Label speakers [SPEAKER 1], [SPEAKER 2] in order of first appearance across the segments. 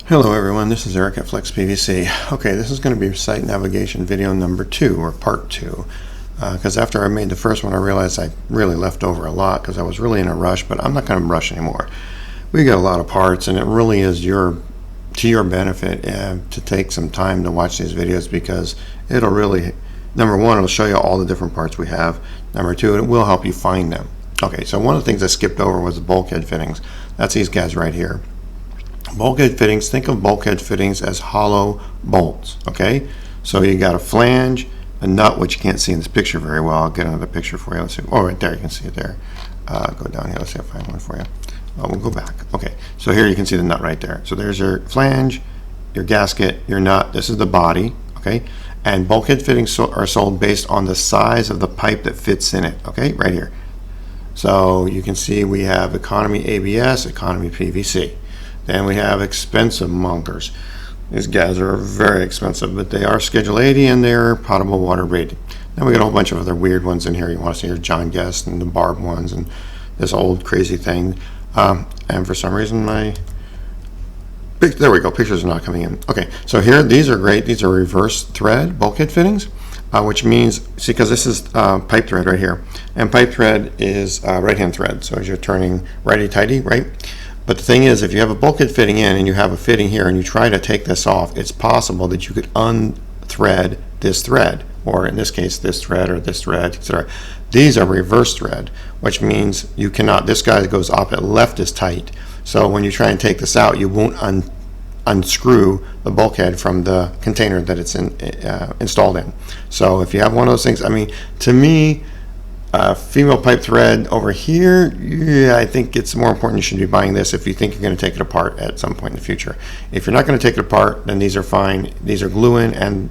[SPEAKER 1] Hello everyone, this is Eric at FlexPVC. Okay, this is going to be site navigation video number 2, or part 2. Because after I made the first one, I realized I really left over a lot because I was really in a rush, but I'm not going to rush anymore. We got a lot of parts, and it really is to your benefit to take some time to watch these videos, because it'll really, number one, it'll show you all the different parts we have. Number two, it will help you find them. Okay, so one of the things I skipped over was the bulkhead fittings. That's these guys right here. Bulkhead fittings, think of bulkhead fittings as hollow bolts, okay? So you got a flange, a nut, which you can't see in this picture very well. I'll get another picture for you. Let's see. Oh, right there, you can see it there. Go down here. Let's see if I find one for you. Oh, we'll go back. Okay, so here you can see the nut right there. So there's your flange, your gasket, your nut. This is the body, okay? And bulkhead fittings are sold based on the size of the pipe that fits in it, okay? Right here. So you can see we have economy ABS, economy PVC. Then we have expensive monkers. These guys are very expensive, but they are Schedule 80 and they're potable water rated. Then we got a whole bunch of other weird ones in here. You want to see your John Guest and the Barb ones and this old crazy thing. And for some reason there we go, pictures are not coming in. Okay, so here, these are great. These are reverse thread bulkhead fittings, which means, see, because this is pipe thread right here. And pipe thread is right-hand thread. So as you're turning righty-tighty, right? But the thing is, if you have a bulkhead fitting in and you have a fitting here and you try to take this off, it's possible that you could unthread this thread, or in this case, this thread or this thread, etc. These are reverse thread, which means you cannot, this guy goes up and left is tight. So when you try and take this out, you won't unscrew the bulkhead from the container that it's installed in. So if you have one of those things, I mean, to me, female pipe thread over here, yeah, I think it's more important. You should be buying this if you think you're going to take it apart at some point in the future. If you're not going to take it apart, then these are fine. These are glue in and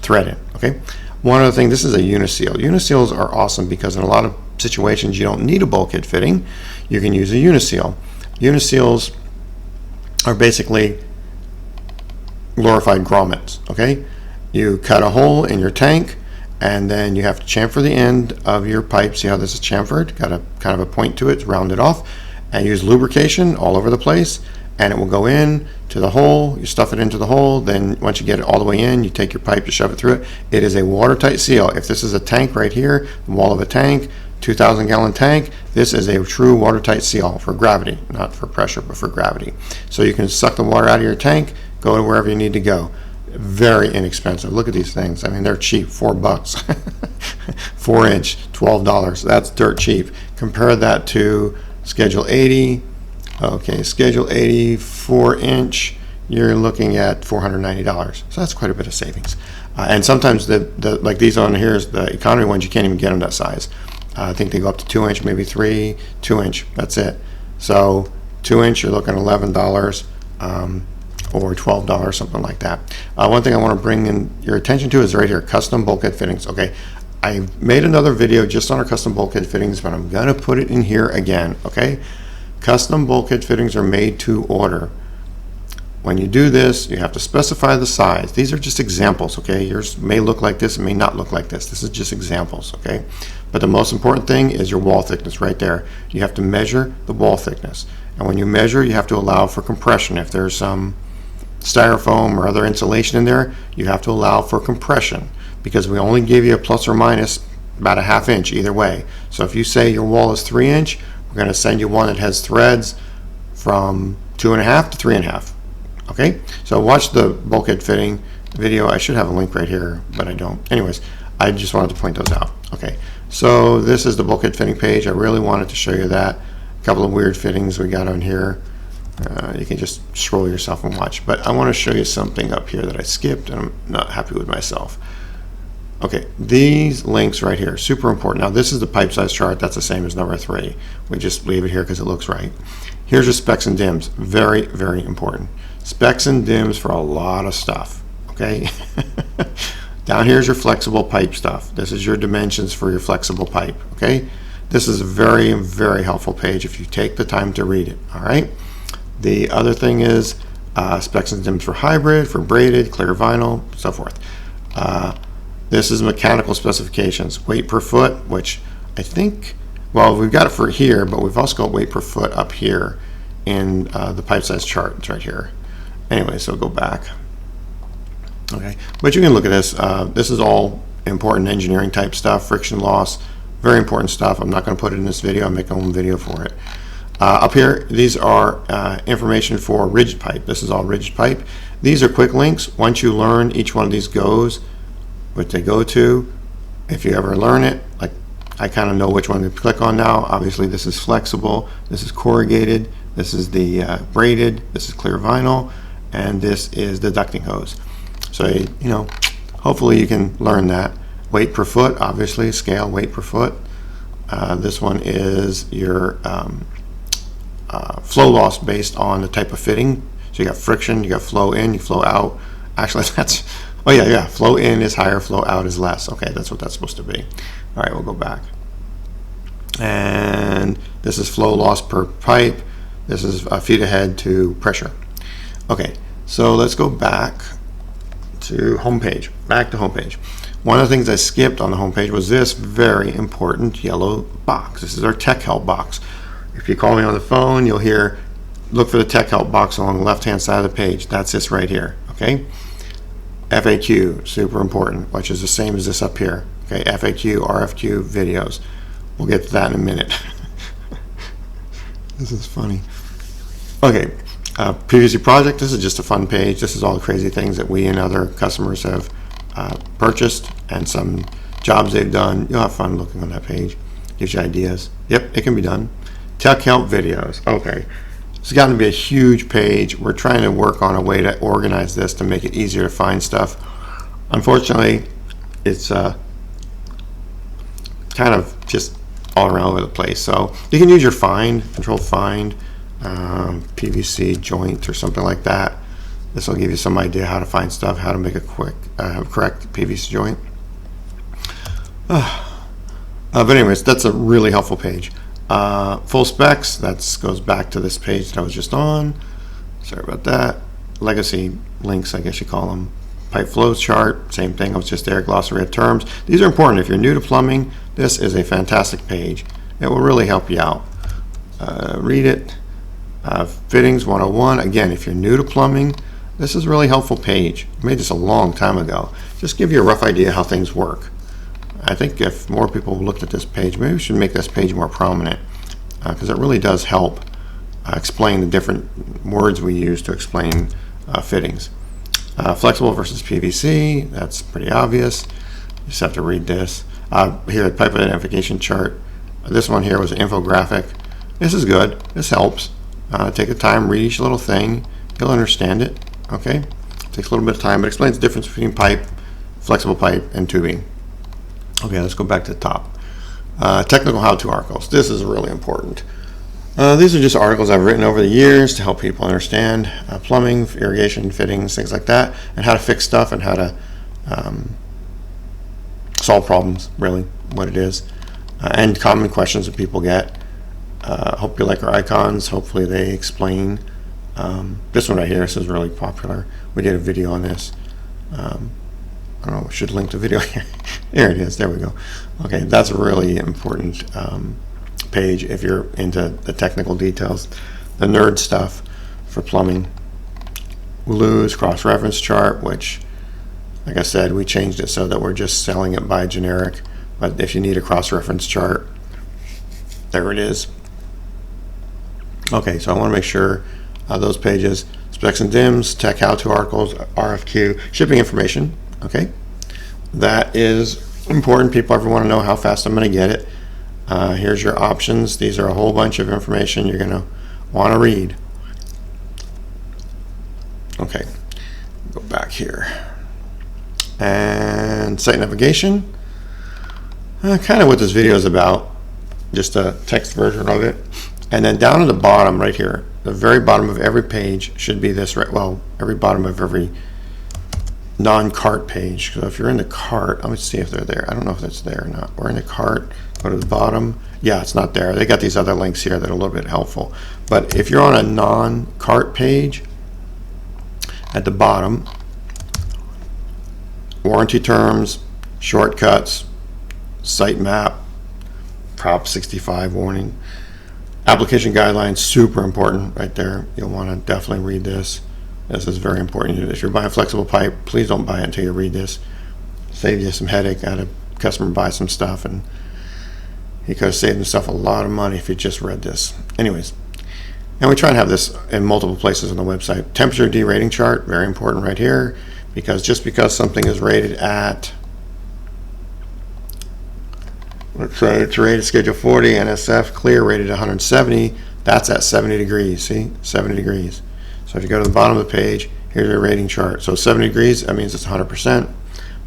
[SPEAKER 1] thread in, okay? One other thing, this is a uniseal. Uniseals are awesome because in a lot of situations you don't need a bulkhead fitting. You can use a uniseal. Uniseals are basically glorified grommets, okay? You cut a hole in your tank, and then you have to chamfer the end of your pipe. See how this is chamfered? Got a kind of a point to it, round it off, and use lubrication all over the place, and it will go in to the hole. You stuff it into the hole, then once you get it all the way in, you take your pipe to shove it through it. It is a watertight seal. If this is a tank right here, the wall of a tank, 2,000 gallon tank, this is a true watertight seal for gravity, not for pressure, but for gravity. So you can suck the water out of your tank, go to wherever you need to go. Very inexpensive. Look at these things. I mean, they're cheap. $4. 4-inch, $12. That's dirt cheap. Compare that to Schedule 80. Okay, Schedule 80, 4-inch. You're looking at $490. So that's quite a bit of savings. And sometimes like these on here is the economy ones. You can't even get them that size. I think they go up to 2-inch, maybe 3, 2-inch. That's it. So 2-inch, you're looking at $11. Or $12, something like that. One thing I want to bring in your attention to is right here, custom bulkhead fittings. Okay, I made another video just on our custom bulkhead fittings, but I'm gonna put it in here again, okay? Custom bulkhead fittings are made to order. When you do this, you have to specify the size. These are just examples, okay? Yours may look like this, it may not look like this. This is just examples, okay? But the most important thing is your wall thickness right there. You have to measure the wall thickness. And when you measure, you have to allow for compression. If there's some styrofoam or other insulation in there, you have to allow for compression, because we only give you a plus or minus about a 1/2 inch either way. So if you say your wall is 3-inch, we're going to send you one that has threads from 2.5 to 3.5. Okay, so watch the bulkhead fitting video. I should have a link right here, but I don't. Anyways, I just wanted to point those out. Okay, so this is the bulkhead fitting page. I really wanted to show you that. A couple of weird fittings we got on here. You can just scroll yourself and watch, but I want to show you something up here that I skipped and I'm not happy with myself. Okay, these links right here, super important. Now this is the pipe size chart. That's the same as number 3. We just leave it here because it looks right. Here's your specs and dims. Very, very important. Specs and dims for a lot of stuff, okay? Down here's your flexible pipe stuff. This is your dimensions for your flexible pipe, okay? This is a very, very helpful page if you take the time to read it, all right? The other thing is specs and dims for hybrid, for braided, clear vinyl, so forth. This is mechanical specifications, weight per foot, which I think, well, we've got it for here, but we've also got weight per foot up here in the pipe size chart. It's right here. Anyway, so go back. Okay, but you can look at this. This is all important engineering type stuff, friction loss, very important stuff. I'm not going to put it in this video. I'll make a own video for it. Up here, these are information for rigid pipe. This is all rigid pipe. These are quick links. Once you learn each one of these goes, what they go to, if you ever learn it, like I kind of know which one to click on now. Obviously, this is flexible, this is corrugated, this is the braided, this is clear vinyl, and this is the ducting hose. So, you know, hopefully you can learn that. Weight per foot, obviously, scale, weight per foot. This one is your flow loss based on the type of fitting. So you got friction, you got flow in, you flow out. Actually, that's, oh yeah, flow in is higher, flow out is less. Okay, that's what that's supposed to be. All right, we'll go back. And this is flow loss per pipe. This is feet ahead to pressure. Okay, so let's go back to homepage. Back to homepage. One of the things I skipped on the homepage was this very important yellow box. This is our tech help box. If you call me on the phone, you'll hear, look for the tech help box along the left-hand side of the page. That's this right here, okay? FAQ, super important, which is the same as this up here. Okay, FAQ, RFQ, videos. We'll get to that in a minute. This is funny. Okay, PVC project, this is just a fun page. This is all the crazy things that we and other customers have purchased and some jobs they've done. You'll have fun looking on that page. Gives you ideas. Yep, it can be done. Tech help videos. Okay, it's gotten to be a huge page. We're trying to work on a way to organize this to make it easier to find stuff. Unfortunately, it's kind of just all around over the place. So you can use your find, control find, PVC joint or something like that. This will give you some idea how to find stuff, how to make a quick, correct PVC joint. But anyways, that's a really helpful page. Full specs, that goes back to this page that I was just on. Sorry about that. Legacy links, I guess you call them. Pipe flow chart, same thing. I was just there. Glossary of terms. These are important. If you're new to plumbing, this is a fantastic page. It will really help you out. Read it. Fittings 101. Again, if you're new to plumbing, this is a really helpful page. I made this a long time ago. Just give you a rough idea how things work. I think if more people looked at this page, maybe we should make this page more prominent because it really does help explain the different words we use to explain fittings. Flexible versus PVC, that's pretty obvious. You just have to read this. Here, the pipe identification chart. This one here was an infographic. This is good. This helps. Take the time, read each little thing. You'll understand it. Okay? It takes a little bit of time, but explains the difference between pipe, flexible pipe, and tubing. Okay, let's go back to the top. Technical how-to articles. This is really important. These are just articles I've written over the years to help people understand plumbing, irrigation, fittings, things like that, and how to fix stuff and how to solve problems, really, what it is, and common questions that people get. Hope you like our icons. Hopefully they explain. This one right here, this is really popular. We did a video on this. I don't know, we should link the video here. There it is, there we go. Okay, that's a really important page if you're into the technical details, the nerd stuff for plumbing. Lose cross-reference chart, which, like I said, we changed it so that we're just selling it by generic, but if you need a cross-reference chart, there it is. Okay, so I want to make sure those pages, specs and dims, tech how-to articles, RFQ, shipping information. Okay, that is important. People ever want to know how fast I'm going to get it. Here's your options. These are a whole bunch of information you're going to want to read. Okay, go back here. And site navigation. Kind of what this video is about, just a text version of it. And then down at the bottom right here, the very bottom of every page should be this, right? Well, every bottom of every non-cart page. So if you're in the cart, let me see if they're there. I don't know if that's there or not. We're in the cart, go to the bottom. Yeah, it's not there. They got these other links here that are a little bit helpful. But if you're on a non-cart page, at the bottom, warranty terms, shortcuts, site map, Prop 65 warning, application guidelines, super important right there. You'll want to definitely read this. This is very important. If you're buying flexible pipe, please don't buy it until you read this. Save you some headache. I had a customer buy some stuff, and he could have saved himself a lot of money if he just read this. Anyways, and we try and have this in multiple places on the website. Temperature derating chart, very important right here, because just because something is rated at, let's say it's rated Schedule 40, NSF clear rated 170, that's at 70 degrees, see, 70 degrees. So if you go to the bottom of the page, here's your rating chart. So 70 degrees, that means it's 100%.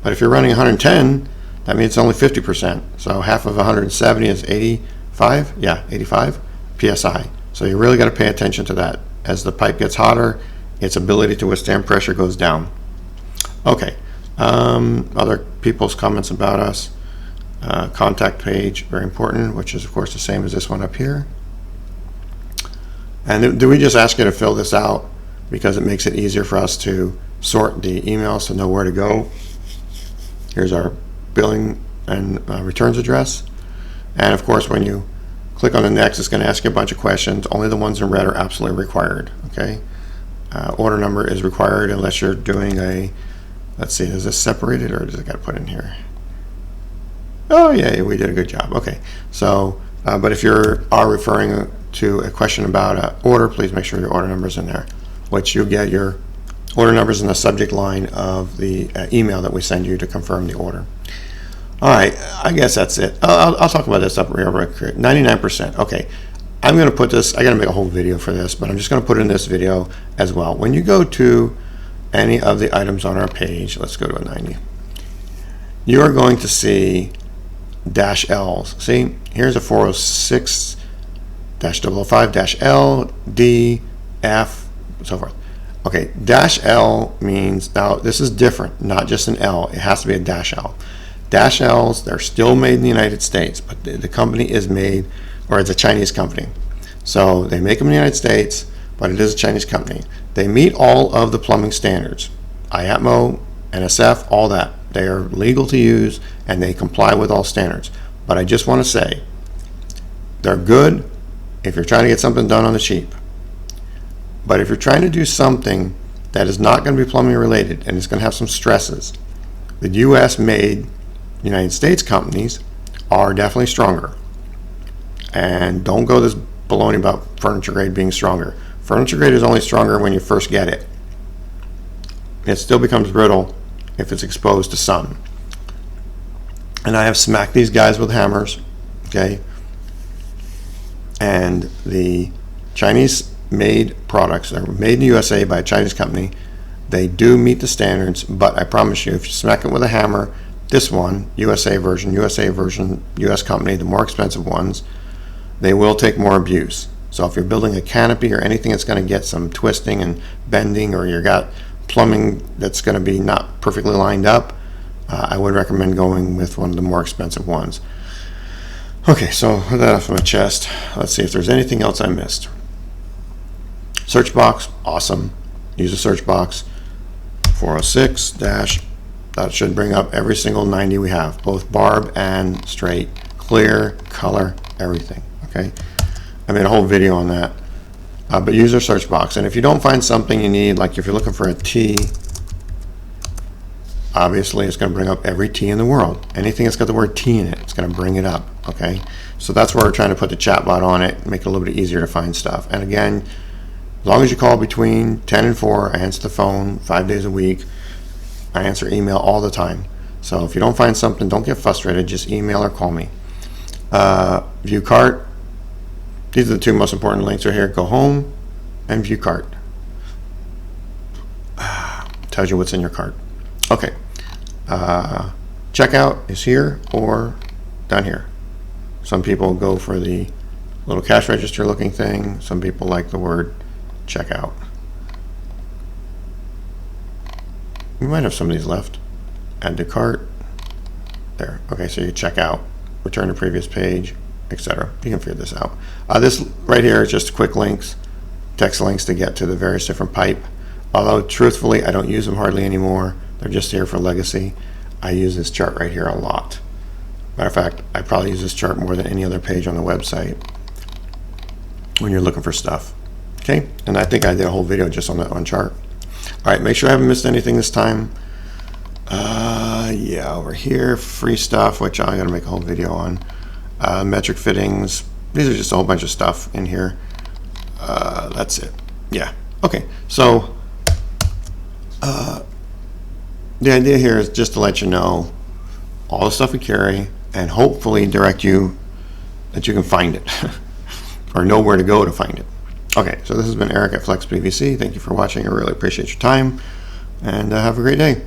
[SPEAKER 1] But if you're running 110, that means it's only 50%. So half of 170 is 85, yeah, 85 PSI. So you really got to pay attention to that. As the pipe gets hotter, its ability to withstand pressure goes down. Okay, other people's comments about us. Contact page, very important, which is of course the same as this one up here. And do we just ask you to fill this out because it makes it easier for us to sort the emails to know where to go. Here's our billing and returns address. And of course, when you click on the next, it's going to ask you a bunch of questions. Only the ones in red are absolutely required. Okay. Order number is required unless you're doing a, let's see, is this separated or does it got to put in here? Oh yeah, we did a good job. Okay. So, but if you are referring to a question about an order, please make sure your order number is in there, which you'll get your order numbers in the subject line of the email that we send you to confirm the order. All right, I guess that's it. I'll talk about this up real quick. 99%. Okay, I'm going to put this, I got to make a whole video for this, but I'm just going to put it in this video as well. When you go to any of the items on our page, let's go to a 90, you are going to see dash L's. See, here's a 406-005-L, D, F, and so forth. Okay, dash L means, now this is different, not just an L, it has to be a dash L. Dash L's, they're still made in the United States, but the company is made, or it's a Chinese company. So they make them in the United States, but it is a Chinese company. They meet all of the plumbing standards, IATMO, NSF, all that. They are legal to use and they comply with all standards. But I just want to say, they're good if you're trying to get something done on the cheap. But if you're trying to do something that is not going to be plumbing related and it's going to have some stresses, the US made United States companies are definitely stronger. And don't go this baloney about furniture grade being stronger. Furniture grade is only stronger when you first get it. It still becomes brittle if it's exposed to sun. And I have smacked these guys with hammers, okay? And the Chinese made products, they're made in the USA by a Chinese company. They do meet the standards, but I promise you, if you smack it with a hammer, this one, USA version, US company, the more expensive ones, they will take more abuse. So if you're building a canopy or anything that's going to get some twisting and bending, or you've got plumbing that's going to be not perfectly lined up, I would recommend going with one of the more expensive ones. Okay, so with that off my chest, let's see if there's anything else I missed. Search box, awesome. Use a search box. 406 dash, that should bring up every single 90 we have, both barb and straight, clear, color, everything. Okay, I made a whole video on that. But use our search box, and if you don't find something you need, like if you're looking for a T, obviously it's going to bring up every T in the world. Anything that's got the word T in it, it's going to bring it up. Okay, so that's where we're trying to put the chatbot on it, make it a little bit easier to find stuff. And again, as long as you call between 10 and 4, I answer the phone 5 days a week. I answer email all the time. So if you don't find something, don't get frustrated. Just email or call me. View cart. These are the two most important links right here. Go home and view cart. Tells you what's in your cart. Okay. Checkout is here or down here. Some people go for the little cash register looking thing. Some people like the word checkout. We might have some of these left. Add to cart. There. Okay, so you check out, return to previous page, etc. You can figure this out. This right here is just quick links, text links to get to the various different pipe. Although truthfully, I don't use them hardly anymore. They're just here for legacy. I use this chart right here a lot. Matter of fact, I probably use this chart more than any other page on the website when you're looking for stuff. Okay, and I think I did a whole video just on that one chart. All right, make sure I haven't missed anything this time. Yeah, over here, free stuff, which I'm going to make a whole video on. Metric fittings. These are just a whole bunch of stuff in here. That's it. Yeah. Okay. So the idea here is just to let you know all the stuff we carry and hopefully direct you that you can find it or know where to go to find it. Okay. So this has been Eric at FlexPVC. Thank you for watching. I really appreciate your time, and have a great day.